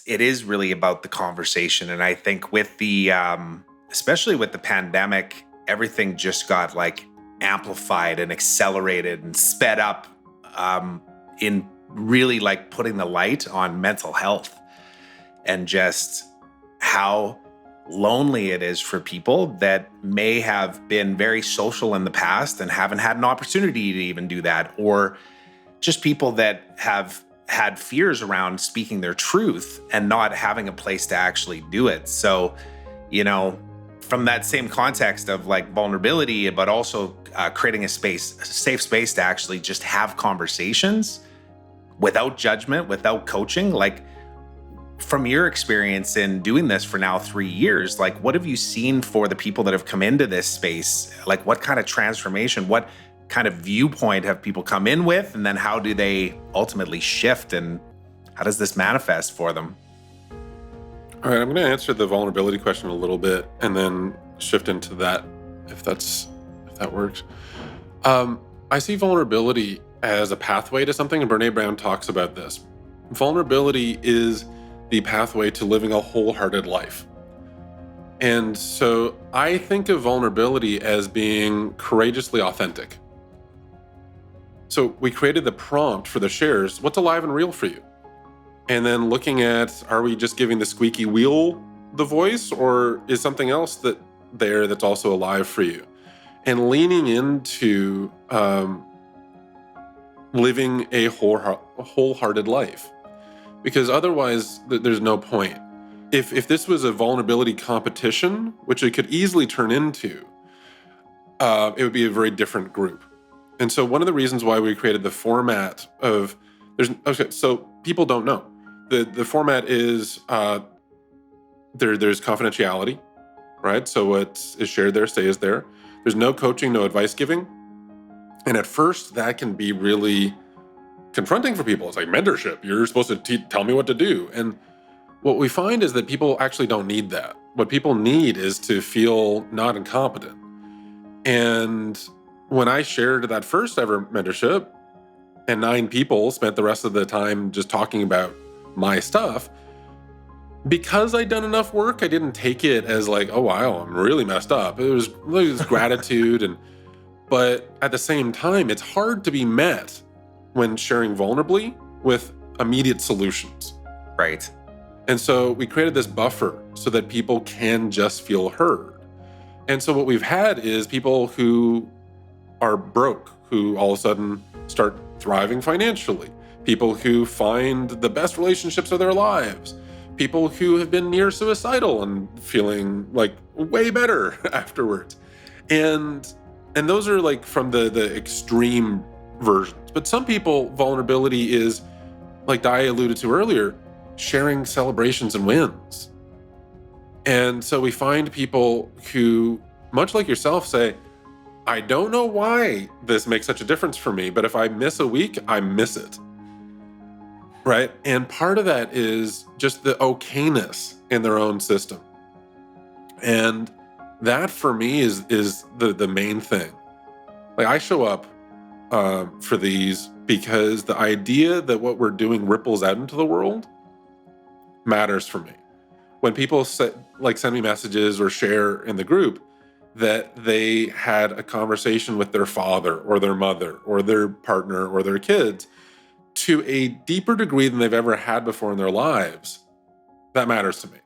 it is really about the conversation. And I think with the, especially with the pandemic, everything just got like amplified and accelerated and sped up in really like putting the light on mental health and just how lonely it is for people that may have been very social in the past and haven't had an opportunity to even do that, or just people that have had fears around speaking their truth and not having a place to actually do it. So, from that same context of like vulnerability, but also creating a safe space to actually just have conversations without judgment, without coaching, like from your experience in doing this for now 3 years, like what have you seen for the people that have come into this space? Like what kind of transformation, what kind of viewpoint have people come in with? And then how do they ultimately shift, and how does this manifest for them? All right, I'm going to answer the vulnerability question a little bit and then shift into that if that works. I see vulnerability as a pathway to something, and Brené Brown talks about this. Vulnerability is the pathway to living a wholehearted life. And so I think of vulnerability as being courageously authentic. So we created the prompt for the shares, what's alive and real for you? And then looking at, are we just giving the squeaky wheel the voice, or is something else that's also alive for you? And leaning into living a wholehearted life. Because otherwise, there's no point. If this was a vulnerability competition, which it could easily turn into, it would be a very different group. And so one of the reasons why we created the format of, so people don't know. The format is, there's confidentiality, right? So what is shared there stays there. There's no coaching, no advice giving. And at first, that can be really confronting for people. It's like mentorship. You're supposed to tell me what to do. And what we find is that people actually don't need that. What people need is to feel not incompetent. And when I shared that first ever mentorship, and 9 people spent the rest of the time just talking about my stuff, because I'd done enough work, I didn't take it as like, oh wow, I'm really messed up. It was gratitude. But at the same time, it's hard to be met when sharing vulnerably with immediate solutions. Right. And so we created this buffer so that people can just feel heard. And so what we've had is people who are broke, who all of a sudden start thriving financially, people who find the best relationships of their lives, people who have been near suicidal and feeling like way better afterwards. And those are like from the extreme versions. But some people, vulnerability is, like Di alluded to earlier, sharing celebrations and wins. And so we find people who, much like yourself, say, I don't know why this makes such a difference for me, but if I miss a week, I miss it. Right? And part of that is just the okayness in their own system. And that for me is the main thing. Like I show up for these because the idea that what we're doing ripples out into the world matters for me. When people send me messages or share in the group that they had a conversation with their father or their mother or their partner or their kids to a deeper degree than they've ever had before in their lives, that matters to me.